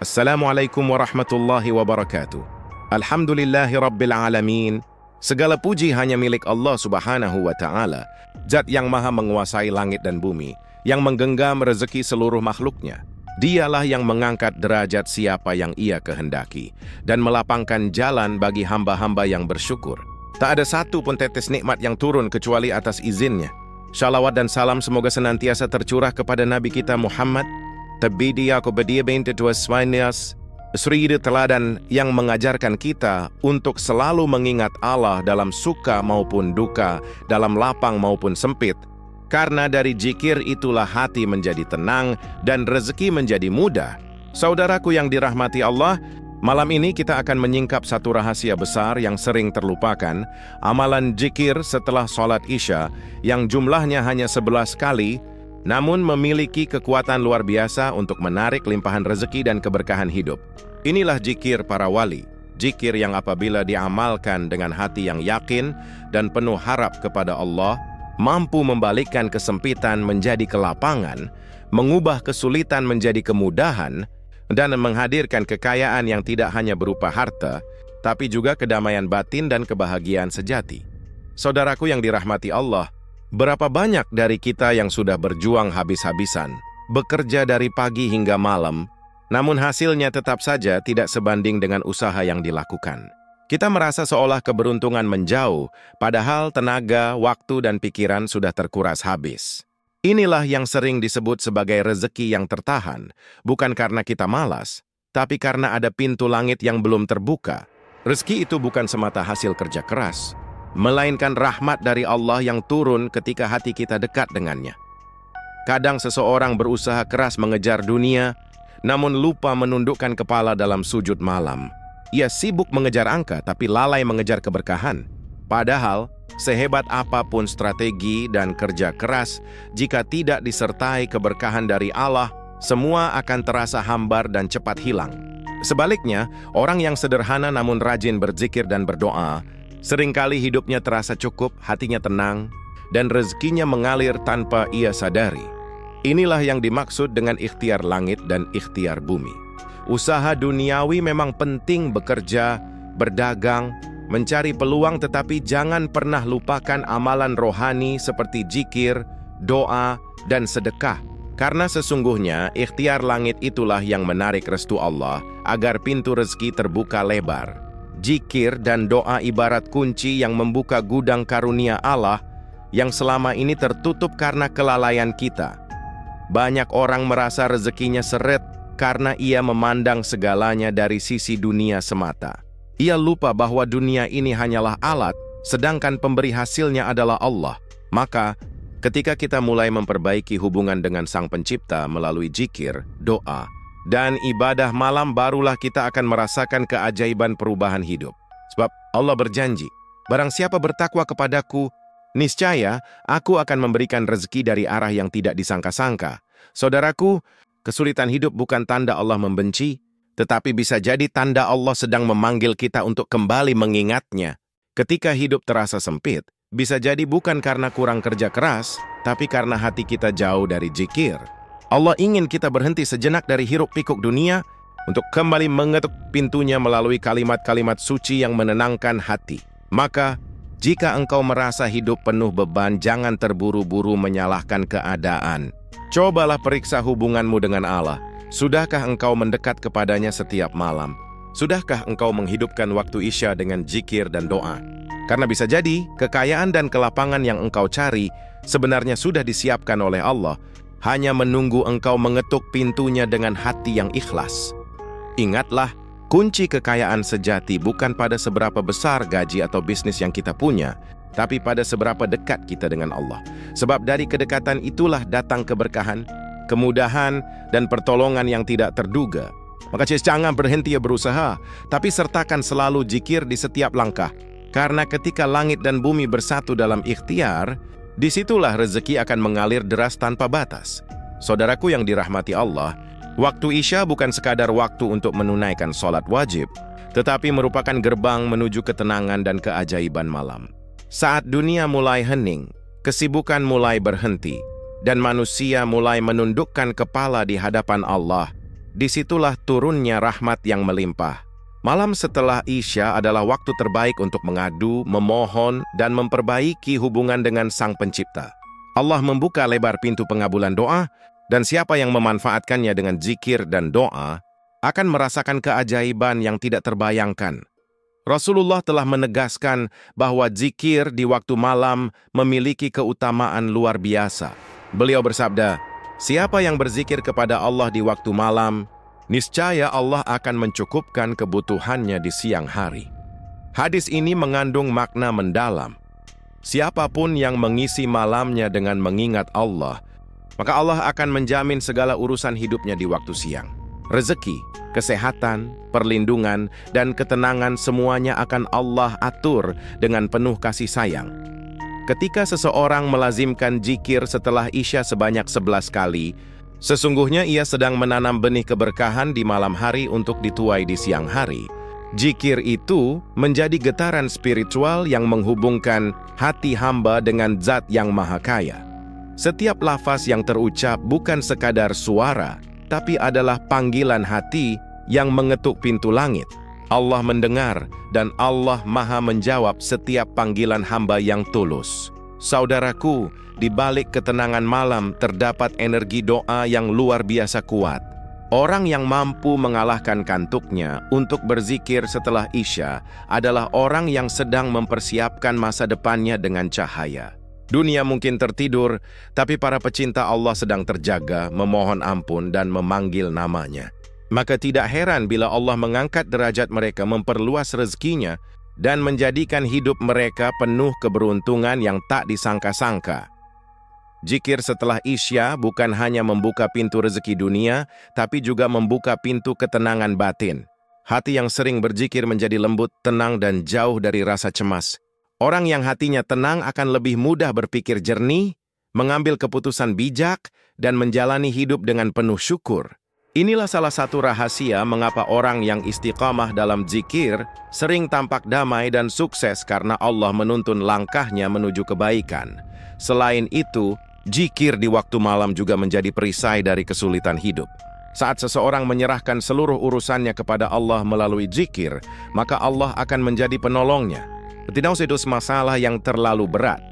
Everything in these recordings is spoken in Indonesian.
Assalamualaikum warahmatullahi wabarakatuh. Alhamdulillahi rabbil alamin. Segala puji hanya milik Allah subhanahu wa ta'ala, Zat yang maha menguasai langit dan bumi, yang menggenggam rezeki seluruh makhluknya. Dialah yang mengangkat derajat siapa yang ia kehendaki, dan melapangkan jalan bagi hamba-hamba yang bersyukur. Tak ada satu pun tetes nikmat yang turun kecuali atas izinnya. Shalawat dan salam semoga senantiasa tercurah kepada Nabi kita Muhammad, Tabidi aku berdia binti tuas swanias, suri teladan yang mengajarkan kita untuk selalu mengingat Allah dalam suka maupun duka, dalam lapang maupun sempit. Karena dari zikir itulah hati menjadi tenang dan rezeki menjadi mudah. Saudaraku yang dirahmati Allah, malam ini kita akan menyingkap satu rahasia besar yang sering terlupakan, amalan zikir setelah sholat Isya yang jumlahnya hanya 11 kali, namun memiliki kekuatan luar biasa untuk menarik limpahan rezeki dan keberkahan hidup. Inilah zikir para wali, zikir yang apabila diamalkan dengan hati yang yakin dan penuh harap kepada Allah, mampu membalikkan kesempitan menjadi kelapangan, mengubah kesulitan menjadi kemudahan, dan menghadirkan kekayaan yang tidak hanya berupa harta, tapi juga kedamaian batin dan kebahagiaan sejati. Saudaraku yang dirahmati Allah, berapa banyak dari kita yang sudah berjuang habis-habisan, bekerja dari pagi hingga malam, namun hasilnya tetap saja tidak sebanding dengan usaha yang dilakukan. Kita merasa seolah keberuntungan menjauh, padahal tenaga, waktu, dan pikiran sudah terkuras habis. Inilah yang sering disebut sebagai rezeki yang tertahan, bukan karena kita malas, tapi karena ada pintu langit yang belum terbuka. Rezeki itu bukan semata hasil kerja keras, melainkan rahmat dari Allah yang turun ketika hati kita dekat dengannya. Kadang seseorang berusaha keras mengejar dunia, namun lupa menundukkan kepala dalam sujud malam. Ia sibuk mengejar angka, tapi lalai mengejar keberkahan. Padahal, sehebat apapun strategi dan kerja keras, jika tidak disertai keberkahan dari Allah, semua akan terasa hambar dan cepat hilang. Sebaliknya, orang yang sederhana namun rajin berzikir dan berdoa, seringkali hidupnya terasa cukup, hatinya tenang, dan rezekinya mengalir tanpa ia sadari. Inilah yang dimaksud dengan ikhtiar langit dan ikhtiar bumi. Usaha duniawi memang penting, bekerja, berdagang, mencari peluang, tetapi jangan pernah lupakan amalan rohani seperti zikir, doa, dan sedekah. Karena sesungguhnya ikhtiar langit itulah yang menarik restu Allah agar pintu rezeki terbuka lebar. Zikir dan doa ibarat kunci yang membuka gudang karunia Allah yang selama ini tertutup karena kelalaian kita. Banyak orang merasa rezekinya seret karena ia memandang segalanya dari sisi dunia semata. Ia lupa bahwa dunia ini hanyalah alat, sedangkan pemberi hasilnya adalah Allah. Maka, ketika kita mulai memperbaiki hubungan dengan Sang Pencipta melalui zikir, doa, dan ibadah malam, barulah kita akan merasakan keajaiban perubahan hidup. Sebab Allah berjanji, barang siapa bertakwa kepadaku, niscaya aku akan memberikan rezeki dari arah yang tidak disangka-sangka. Saudaraku, kesulitan hidup bukan tanda Allah membenci, tetapi bisa jadi tanda Allah sedang memanggil kita untuk kembali mengingatnya. Ketika hidup terasa sempit, bisa jadi bukan karena kurang kerja keras, tapi karena hati kita jauh dari zikir. Allah ingin kita berhenti sejenak dari hiruk-pikuk dunia untuk kembali mengetuk pintunya melalui kalimat-kalimat suci yang menenangkan hati. Maka, jika engkau merasa hidup penuh beban, jangan terburu-buru menyalahkan keadaan. Cobalah periksa hubunganmu dengan Allah. Sudahkah engkau mendekat kepadanya setiap malam? Sudahkah engkau menghidupkan waktu Isya dengan zikir dan doa? Karena bisa jadi, kekayaan dan kelapangan yang engkau cari sebenarnya sudah disiapkan oleh Allah, hanya menunggu engkau mengetuk pintunya dengan hati yang ikhlas. Ingatlah, kunci kekayaan sejati bukan pada seberapa besar gaji atau bisnis yang kita punya, tapi pada seberapa dekat kita dengan Allah. Sebab dari kedekatan itulah datang keberkahan, kemudahan, dan pertolongan yang tidak terduga. Maka jangan berhenti berusaha, tapi sertakan selalu zikir di setiap langkah. Karena ketika langit dan bumi bersatu dalam ikhtiar, disitulah rezeki akan mengalir deras tanpa batas. Saudaraku yang dirahmati Allah, waktu Isya bukan sekadar waktu untuk menunaikan sholat wajib, tetapi merupakan gerbang menuju ketenangan dan keajaiban malam. Saat dunia mulai hening, kesibukan mulai berhenti, dan manusia mulai menundukkan kepala di hadapan Allah, disitulah turunnya rahmat yang melimpah. Malam setelah Isya adalah waktu terbaik untuk mengadu, memohon, dan memperbaiki hubungan dengan Sang Pencipta. Allah membuka lebar pintu pengabulan doa, dan siapa yang memanfaatkannya dengan zikir dan doa akan merasakan keajaiban yang tidak terbayangkan. Rasulullah telah menegaskan bahwa zikir di waktu malam memiliki keutamaan luar biasa. Beliau bersabda, "Siapa yang berzikir kepada Allah di waktu malam, niscaya Allah akan mencukupkan kebutuhannya di siang hari." Hadis ini mengandung makna mendalam. Siapapun yang mengisi malamnya dengan mengingat Allah, maka Allah akan menjamin segala urusan hidupnya di waktu siang. Rezeki, kesehatan, perlindungan, dan ketenangan semuanya akan Allah atur dengan penuh kasih sayang. Ketika seseorang melazimkan zikir setelah Isya sebanyak 11 kali, sesungguhnya ia sedang menanam benih keberkahan di malam hari untuk dituai di siang hari. Zikir itu menjadi getaran spiritual yang menghubungkan hati hamba dengan Zat yang Maha Kaya. Setiap lafaz yang terucap bukan sekadar suara, tapi adalah panggilan hati yang mengetuk pintu langit. Allah mendengar dan Allah Maha menjawab setiap panggilan hamba yang tulus. Saudaraku, di balik ketenangan malam terdapat energi doa yang luar biasa kuat. Orang yang mampu mengalahkan kantuknya untuk berzikir setelah Isya adalah orang yang sedang mempersiapkan masa depannya dengan cahaya. Dunia mungkin tertidur, tapi para pecinta Allah sedang terjaga, memohon ampun dan memanggil namanya. Maka tidak heran bila Allah mengangkat derajat mereka, memperluas rezekinya, dan menjadikan hidup mereka penuh keberuntungan yang tak disangka-sangka. Zikir setelah Isya bukan hanya membuka pintu rezeki dunia, tapi juga membuka pintu ketenangan batin. Hati yang sering berzikir menjadi lembut, tenang, dan jauh dari rasa cemas. Orang yang hatinya tenang akan lebih mudah berpikir jernih, mengambil keputusan bijak, dan menjalani hidup dengan penuh syukur. Inilah salah satu rahasia mengapa orang yang istiqamah dalam zikir sering tampak damai dan sukses karena Allah menuntun langkahnya menuju kebaikan. Selain itu, zikir di waktu malam juga menjadi perisai dari kesulitan hidup. Saat seseorang menyerahkan seluruh urusannya kepada Allah melalui zikir, maka Allah akan menjadi penolongnya. Tidak usah masalah yang terlalu berat.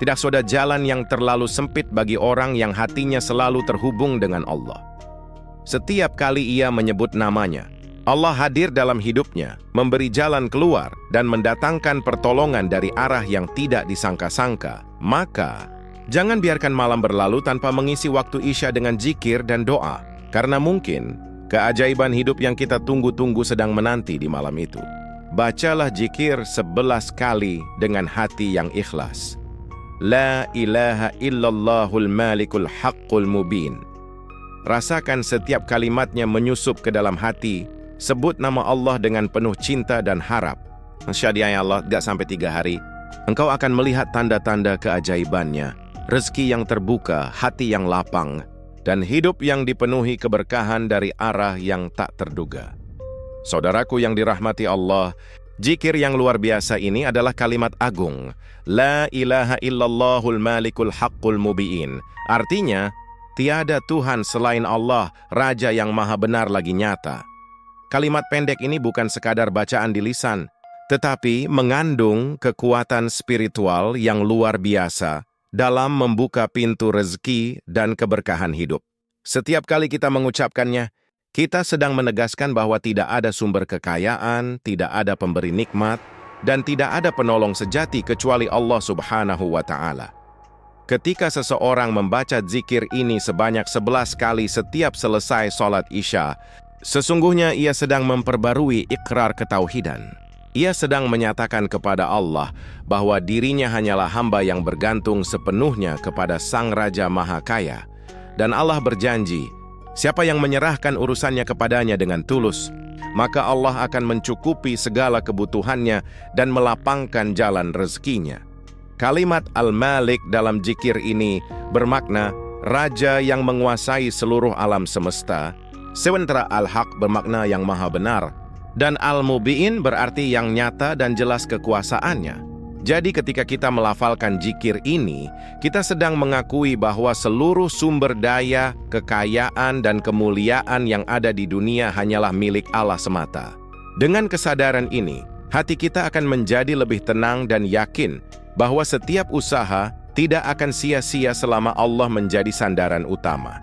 Tidak ada jalan yang terlalu sempit bagi orang yang hatinya selalu terhubung dengan Allah. Setiap kali ia menyebut namanya, Allah hadir dalam hidupnya, memberi jalan keluar, dan mendatangkan pertolongan dari arah yang tidak disangka-sangka. Maka, jangan biarkan malam berlalu tanpa mengisi waktu Isya dengan zikir dan doa, karena mungkin keajaiban hidup yang kita tunggu-tunggu sedang menanti di malam itu. Bacalah zikir 11 kali dengan hati yang ikhlas. La ilaha illallahul malikul haqqul mubin. Rasakan setiap kalimatnya menyusup ke dalam hati. Sebut nama Allah dengan penuh cinta dan harap. Insya Allah, gak sampai 3 hari, engkau akan melihat tanda-tanda keajaibannya. Rezeki yang terbuka, hati yang lapang, dan hidup yang dipenuhi keberkahan dari arah yang tak terduga. Saudaraku yang dirahmati Allah, zikir yang luar biasa ini adalah kalimat agung. La ilaha illallahul malikul haqqul mubin. Artinya, tiada Tuhan selain Allah, Raja yang maha benar lagi nyata. Kalimat pendek ini bukan sekadar bacaan di lisan, tetapi mengandung kekuatan spiritual yang luar biasa dalam membuka pintu rezeki dan keberkahan hidup. Setiap kali kita mengucapkannya, kita sedang menegaskan bahwa tidak ada sumber kekayaan, tidak ada pemberi nikmat, dan tidak ada penolong sejati kecuali Allah Subhanahu wa Ta'ala. Ketika seseorang membaca zikir ini sebanyak 11 kali setiap selesai sholat Isya, sesungguhnya ia sedang memperbarui ikrar ketauhidan. Ia sedang menyatakan kepada Allah bahwa dirinya hanyalah hamba yang bergantung sepenuhnya kepada Sang Raja Maha Kaya. Dan Allah berjanji, siapa yang menyerahkan urusannya kepadanya dengan tulus, maka Allah akan mencukupi segala kebutuhannya dan melapangkan jalan rezekinya. Kalimat Al-Malik dalam zikir ini bermakna Raja yang menguasai seluruh alam semesta, sementara Al-Haq bermakna yang maha benar, dan Al-Mubiin berarti yang nyata dan jelas kekuasaannya. Jadi ketika kita melafalkan zikir ini, kita sedang mengakui bahwa seluruh sumber daya, kekayaan, dan kemuliaan yang ada di dunia hanyalah milik Allah semata. Dengan kesadaran ini, hati kita akan menjadi lebih tenang dan yakin bahwa setiap usaha tidak akan sia-sia selama Allah menjadi sandaran utama.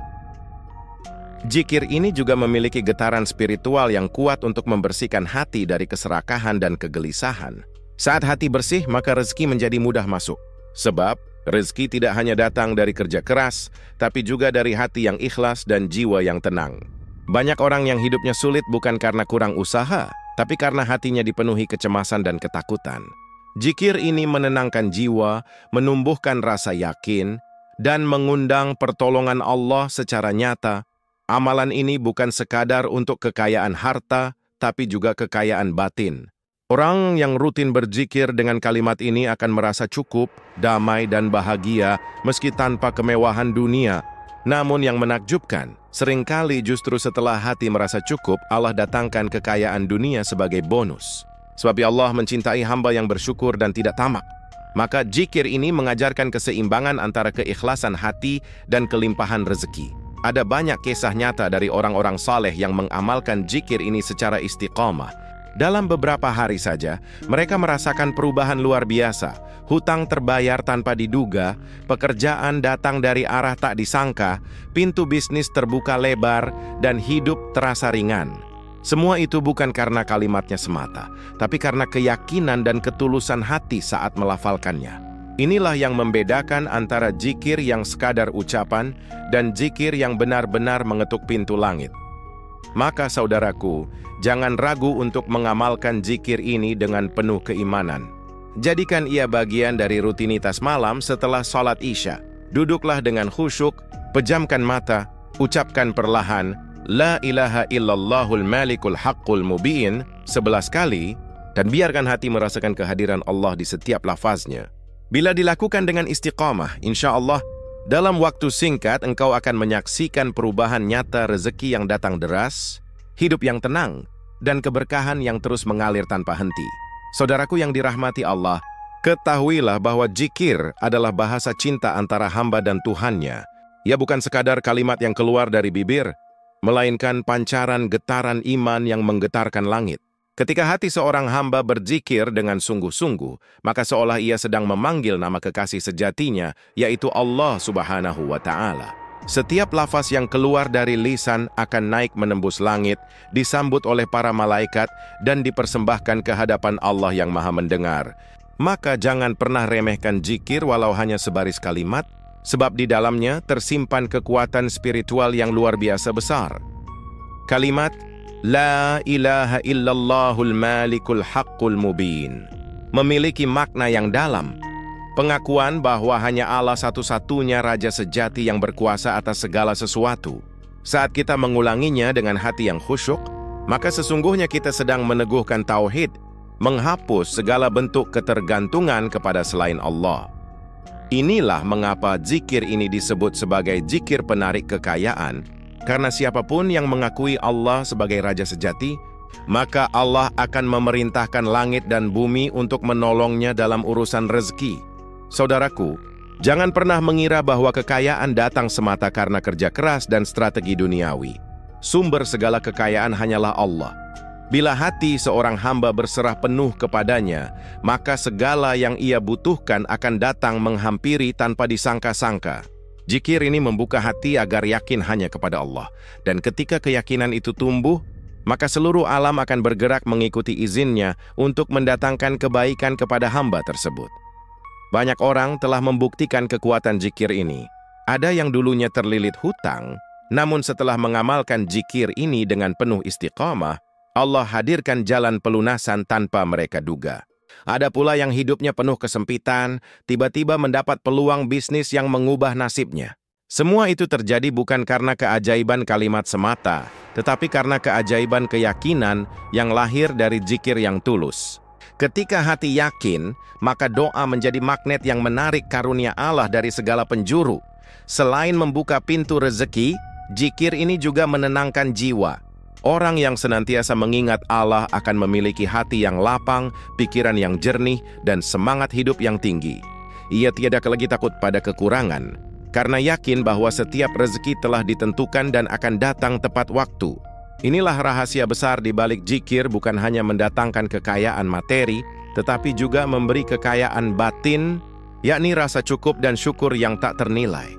Zikir ini juga memiliki getaran spiritual yang kuat untuk membersihkan hati dari keserakahan dan kegelisahan. Saat hati bersih, maka rezeki menjadi mudah masuk. Sebab, rezeki tidak hanya datang dari kerja keras, tapi juga dari hati yang ikhlas dan jiwa yang tenang. Banyak orang yang hidupnya sulit bukan karena kurang usaha, tapi karena hatinya dipenuhi kecemasan dan ketakutan. Zikir ini menenangkan jiwa, menumbuhkan rasa yakin, dan mengundang pertolongan Allah secara nyata. Amalan ini bukan sekadar untuk kekayaan harta, tapi juga kekayaan batin. Orang yang rutin berzikir dengan kalimat ini akan merasa cukup, damai, dan bahagia meski tanpa kemewahan dunia. Namun yang menakjubkan, seringkali justru setelah hati merasa cukup, Allah datangkan kekayaan dunia sebagai bonus. Sebab Allah mencintai hamba yang bersyukur dan tidak tamak. Maka zikir ini mengajarkan keseimbangan antara keikhlasan hati dan kelimpahan rezeki. Ada banyak kisah nyata dari orang-orang saleh yang mengamalkan zikir ini secara istiqamah. Dalam beberapa hari saja, mereka merasakan perubahan luar biasa. Hutang terbayar tanpa diduga, pekerjaan datang dari arah tak disangka, pintu bisnis terbuka lebar, dan hidup terasa ringan. Semua itu bukan karena kalimatnya semata, tapi karena keyakinan dan ketulusan hati saat melafalkannya. Inilah yang membedakan antara zikir yang sekadar ucapan dan zikir yang benar-benar mengetuk pintu langit. Maka saudaraku, jangan ragu untuk mengamalkan zikir ini dengan penuh keimanan. Jadikan ia bagian dari rutinitas malam setelah sholat Isya. Duduklah dengan khusyuk, pejamkan mata, ucapkan perlahan, La ilaha illallahul malikul haqqul mubin 11 kali, dan biarkan hati merasakan kehadiran Allah di setiap lafaznya. Bila dilakukan dengan istiqamah, insya Allah, dalam waktu singkat, engkau akan menyaksikan perubahan nyata rezeki yang datang deras, hidup yang tenang, dan keberkahan yang terus mengalir tanpa henti. Saudaraku yang dirahmati Allah, ketahuilah bahwa zikir adalah bahasa cinta antara hamba dan Tuhannya. Ia bukan sekadar kalimat yang keluar dari bibir, melainkan pancaran getaran iman yang menggetarkan langit. Ketika hati seorang hamba berzikir dengan sungguh-sungguh, maka seolah ia sedang memanggil nama kekasih sejatinya, yaitu Allah Subhanahu wa Ta'ala. Setiap lafaz yang keluar dari lisan akan naik menembus langit, disambut oleh para malaikat, dan dipersembahkan ke hadapan Allah yang Maha Mendengar. Maka jangan pernah remehkan zikir walau hanya sebaris kalimat, sebab di dalamnya tersimpan kekuatan spiritual yang luar biasa besar. Kalimat La ilaha illallahul malikul haqqul mubin memiliki makna yang dalam. Pengakuan bahwa hanya Allah satu-satunya Raja sejati yang berkuasa atas segala sesuatu. Saat kita mengulanginya dengan hati yang khusyuk, maka sesungguhnya kita sedang meneguhkan tauhid, menghapus segala bentuk ketergantungan kepada selain Allah. Inilah mengapa zikir ini disebut sebagai zikir penarik kekayaan, karena siapapun yang mengakui Allah sebagai Raja sejati, maka Allah akan memerintahkan langit dan bumi untuk menolongnya dalam urusan rezeki. Saudaraku, jangan pernah mengira bahwa kekayaan datang semata karena kerja keras dan strategi duniawi. Sumber segala kekayaan hanyalah Allah. Bila hati seorang hamba berserah penuh kepadanya, maka segala yang ia butuhkan akan datang menghampiri tanpa disangka-sangka. Zikir ini membuka hati agar yakin hanya kepada Allah. Dan ketika keyakinan itu tumbuh, maka seluruh alam akan bergerak mengikuti izinnya untuk mendatangkan kebaikan kepada hamba tersebut. Banyak orang telah membuktikan kekuatan zikir ini. Ada yang dulunya terlilit hutang, namun setelah mengamalkan zikir ini dengan penuh istiqamah, Allah hadirkan jalan pelunasan tanpa mereka duga. Ada pula yang hidupnya penuh kesempitan, tiba-tiba mendapat peluang bisnis yang mengubah nasibnya. Semua itu terjadi bukan karena keajaiban kalimat semata, tetapi karena keajaiban keyakinan yang lahir dari zikir yang tulus. Ketika hati yakin, maka doa menjadi magnet yang menarik karunia Allah dari segala penjuru. Selain membuka pintu rezeki, zikir ini juga menenangkan jiwa. Orang yang senantiasa mengingat Allah akan memiliki hati yang lapang, pikiran yang jernih, dan semangat hidup yang tinggi. Ia tiada lagi takut pada kekurangan, karena yakin bahwa setiap rezeki telah ditentukan dan akan datang tepat waktu. Inilah rahasia besar di balik zikir, bukan hanya mendatangkan kekayaan materi, tetapi juga memberi kekayaan batin, yakni rasa cukup dan syukur yang tak ternilai.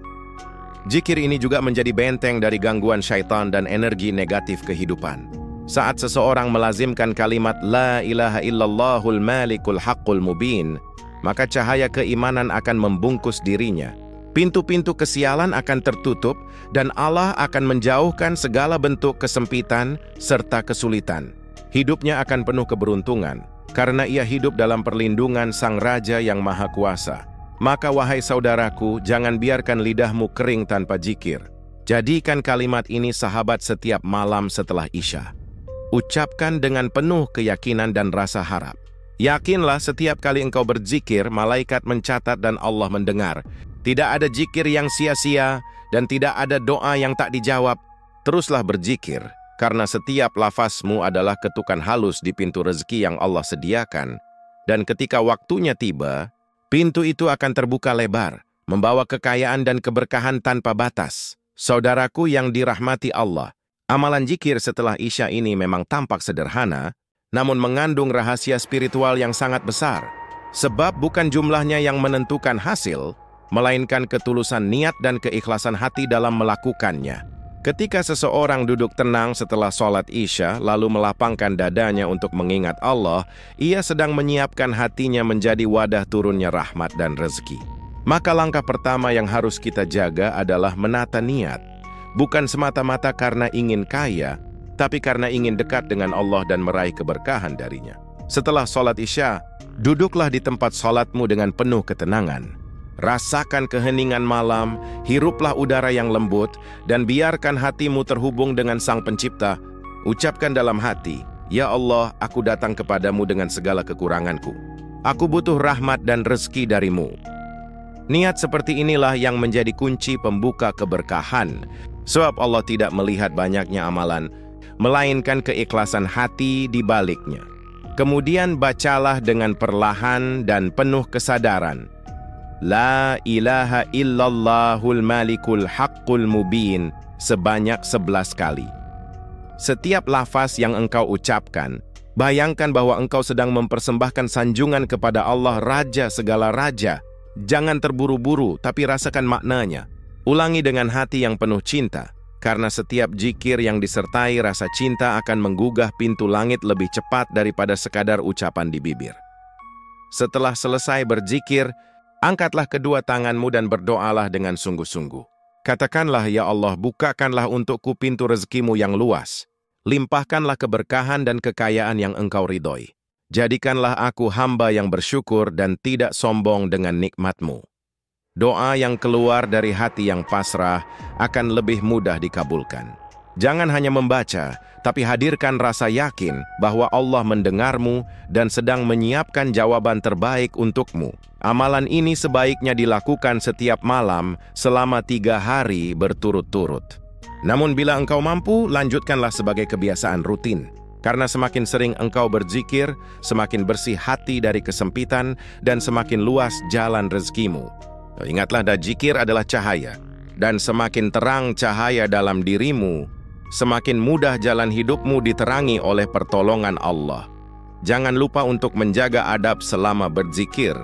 Zikir ini juga menjadi benteng dari gangguan syaitan dan energi negatif kehidupan. Saat seseorang melazimkan kalimat La ilaha illallahul malikul haqqul mubin, maka cahaya keimanan akan membungkus dirinya. Pintu-pintu kesialan akan tertutup dan Allah akan menjauhkan segala bentuk kesempitan serta kesulitan. Hidupnya akan penuh keberuntungan, karena ia hidup dalam perlindungan Sang Raja yang Maha Kuasa. Maka wahai saudaraku, jangan biarkan lidahmu kering tanpa zikir. Jadikan kalimat ini sahabat setiap malam setelah Isya. Ucapkan dengan penuh keyakinan dan rasa harap. Yakinlah setiap kali engkau berzikir, malaikat mencatat dan Allah mendengar. Tidak ada zikir yang sia-sia dan tidak ada doa yang tak dijawab. Teruslah berzikir, karena setiap lafazmu adalah ketukan halus di pintu rezeki yang Allah sediakan. Dan ketika waktunya tiba, pintu itu akan terbuka lebar, membawa kekayaan dan keberkahan tanpa batas. Saudaraku yang dirahmati Allah, amalan zikir setelah Isya ini memang tampak sederhana, namun mengandung rahasia spiritual yang sangat besar. Sebab bukan jumlahnya yang menentukan hasil, melainkan ketulusan niat dan keikhlasan hati dalam melakukannya. Ketika seseorang duduk tenang setelah sholat Isya, lalu melapangkan dadanya untuk mengingat Allah, ia sedang menyiapkan hatinya menjadi wadah turunnya rahmat dan rezeki. Maka langkah pertama yang harus kita jaga adalah menata niat. Bukan semata-mata karena ingin kaya, tapi karena ingin dekat dengan Allah dan meraih keberkahan darinya. Setelah sholat Isya, duduklah di tempat sholatmu dengan penuh ketenangan. Rasakan keheningan malam, hiruplah udara yang lembut, dan biarkan hatimu terhubung dengan Sang Pencipta. Ucapkan dalam hati, Ya Allah, aku datang kepadamu dengan segala kekuranganku. Aku butuh rahmat dan rezeki darimu. Niat seperti inilah yang menjadi kunci pembuka keberkahan. Sebab Allah tidak melihat banyaknya amalan, melainkan keikhlasan hati di baliknya. Kemudian bacalah dengan perlahan dan penuh kesadaran. La ilaha illallahul malikul haqqul mubin sebanyak 11 kali. Setiap lafaz yang engkau ucapkan, bayangkan bahwa engkau sedang mempersembahkan sanjungan kepada Allah, Raja segala raja. Jangan terburu-buru, tapi rasakan maknanya. Ulangi dengan hati yang penuh cinta, karena setiap zikir yang disertai rasa cinta akan menggugah pintu langit lebih cepat daripada sekadar ucapan di bibir. Setelah selesai berzikir, angkatlah kedua tanganmu dan berdoalah dengan sungguh-sungguh. Katakanlah, Ya Allah, bukakanlah untukku pintu rezekimu yang luas. Limpahkanlah keberkahan dan kekayaan yang engkau ridhoi. Jadikanlah aku hamba yang bersyukur dan tidak sombong dengan nikmatmu. Doa yang keluar dari hati yang pasrah akan lebih mudah dikabulkan. Jangan hanya membaca, tapi hadirkan rasa yakin bahwa Allah mendengarmu dan sedang menyiapkan jawaban terbaik untukmu. Amalan ini sebaiknya dilakukan setiap malam selama 3 hari berturut-turut. Namun bila engkau mampu, lanjutkanlah sebagai kebiasaan rutin. Karena semakin sering engkau berzikir, semakin bersih hati dari kesempitan dan semakin luas jalan rezekimu. Ingatlah, zikir adalah cahaya, dan semakin terang cahaya dalam dirimu, semakin mudah jalan hidupmu diterangi oleh pertolongan Allah. Jangan lupa untuk menjaga adab selama berzikir.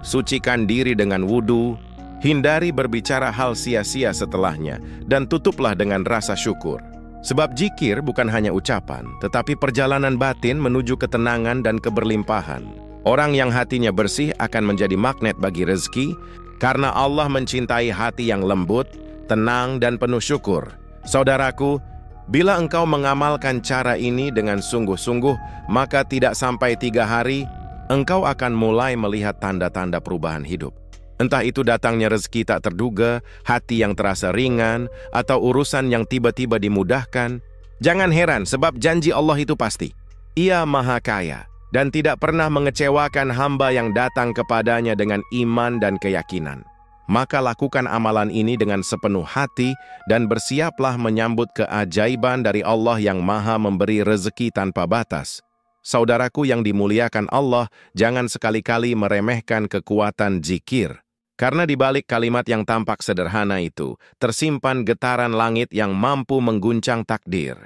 Sucikan diri dengan wudu, hindari berbicara hal sia-sia setelahnya, dan tutuplah dengan rasa syukur. Sebab zikir bukan hanya ucapan, tetapi perjalanan batin menuju ketenangan dan keberlimpahan. Orang yang hatinya bersih akan menjadi magnet bagi rezeki, karena Allah mencintai hati yang lembut, tenang, dan penuh syukur. Saudaraku, bila engkau mengamalkan cara ini dengan sungguh-sungguh, maka tidak sampai 3 hari, engkau akan mulai melihat tanda-tanda perubahan hidup. Entah itu datangnya rezeki tak terduga, hati yang terasa ringan, atau urusan yang tiba-tiba dimudahkan. Jangan heran, sebab janji Allah itu pasti. Ia Maha Kaya dan tidak pernah mengecewakan hamba yang datang kepadanya dengan iman dan keyakinan. maka lakukan amalan ini dengan sepenuh hati dan bersiaplah menyambut keajaiban dari Allah yang Maha memberi rezeki tanpa batas. Saudaraku yang dimuliakan Allah, jangan sekali-kali meremehkan kekuatan zikir. Karena di balik kalimat yang tampak sederhana itu, tersimpan getaran langit yang mampu mengguncang takdir.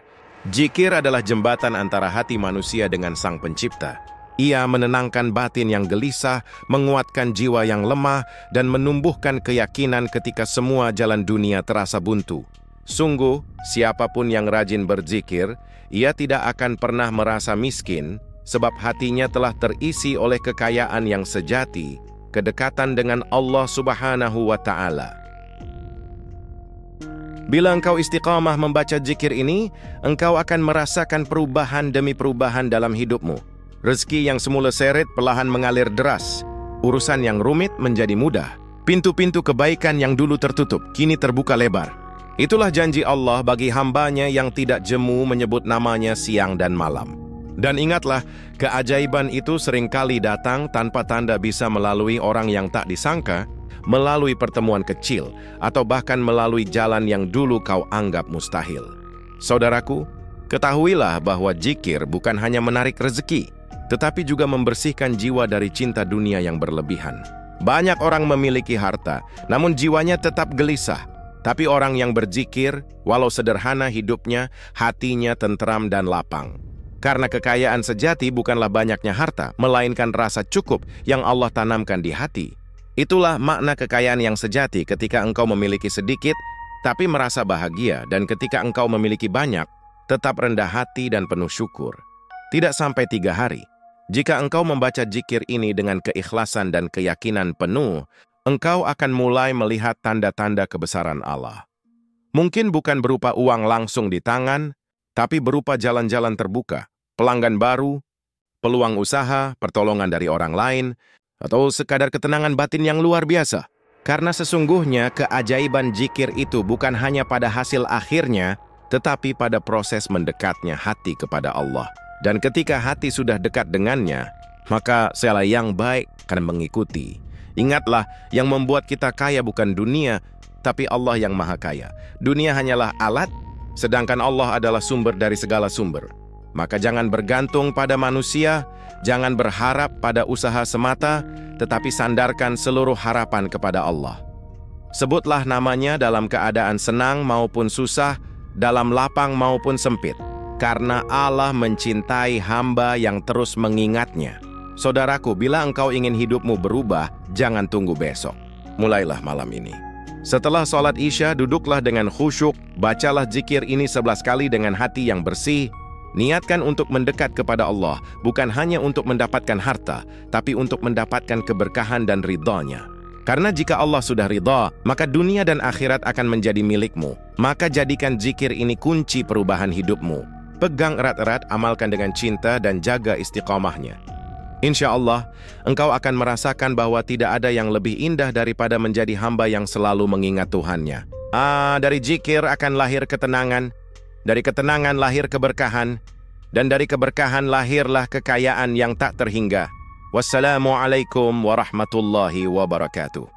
Zikir adalah jembatan antara hati manusia dengan Sang Pencipta. Ia menenangkan batin yang gelisah, menguatkan jiwa yang lemah, dan menumbuhkan keyakinan ketika semua jalan dunia terasa buntu. Sungguh, siapapun yang rajin berzikir, ia tidak akan pernah merasa miskin, sebab hatinya telah terisi oleh kekayaan yang sejati, kedekatan dengan Allah Subhanahu wa Ta'ala. Bila engkau istiqamah membaca zikir ini, engkau akan merasakan perubahan demi perubahan dalam hidupmu. Rezeki yang semula seret perlahan mengalir deras. Urusan yang rumit menjadi mudah. Pintu-pintu kebaikan yang dulu tertutup, kini terbuka lebar. Itulah janji Allah bagi hambanya yang tidak jemu menyebut namanya siang dan malam. Dan ingatlah, keajaiban itu seringkali datang tanpa tanda bisa melalui orang yang tak disangka, melalui pertemuan kecil, atau bahkan melalui jalan yang dulu kau anggap mustahil. Saudaraku, ketahuilah bahwa zikir bukan hanya menarik rezeki, tetapi juga membersihkan jiwa dari cinta dunia yang berlebihan. Banyak orang memiliki harta, namun jiwanya tetap gelisah. Tapi orang yang berzikir, walau sederhana hidupnya, hatinya tentram dan lapang. Karena kekayaan sejati bukanlah banyaknya harta, melainkan rasa cukup yang Allah tanamkan di hati. Itulah makna kekayaan yang sejati ketika engkau memiliki sedikit, tapi merasa bahagia, dan ketika engkau memiliki banyak, tetap rendah hati dan penuh syukur. Tidak sampai 3 hari. Jika engkau membaca zikir ini dengan keikhlasan dan keyakinan penuh, engkau akan mulai melihat tanda-tanda kebesaran Allah. Mungkin bukan berupa uang langsung di tangan, tapi berupa jalan-jalan terbuka, pelanggan baru, peluang usaha, pertolongan dari orang lain, atau sekadar ketenangan batin yang luar biasa. Karena sesungguhnya keajaiban zikir itu bukan hanya pada hasil akhirnya, tetapi pada proses mendekatnya hati kepada Allah. Dan ketika hati sudah dekat dengannya, maka segala yang baik akan mengikuti. Ingatlah, yang membuat kita kaya bukan dunia, tapi Allah yang maha kaya. Dunia hanyalah alat, sedangkan Allah adalah sumber dari segala sumber. Maka jangan bergantung pada manusia, jangan berharap pada usaha semata, tetapi sandarkan seluruh harapan kepada Allah. Sebutlah namanya dalam keadaan senang maupun susah, dalam lapang maupun sempit, karena Allah mencintai hamba yang terus mengingatnya. Saudaraku, bila engkau ingin hidupmu berubah, jangan tunggu besok. Mulailah malam ini. Setelah sholat Isya, duduklah dengan khusyuk, bacalah zikir ini 11 kali dengan hati yang bersih. Niatkan untuk mendekat kepada Allah, bukan hanya untuk mendapatkan harta, tapi untuk mendapatkan keberkahan dan ridha-Nya. Karena jika Allah sudah ridha, maka dunia dan akhirat akan menjadi milikmu. Maka jadikan zikir ini kunci perubahan hidupmu. Pegang erat-erat, amalkan dengan cinta, dan jaga istiqamahnya. Insya Allah, engkau akan merasakan bahwa tidak ada yang lebih indah daripada menjadi hamba yang selalu mengingat Tuhannya. Dari zikir akan lahir ketenangan, dari ketenangan lahir keberkahan, dan dari keberkahan lahirlah kekayaan yang tak terhingga. Wassalamualaikum warahmatullahi wabarakatuh.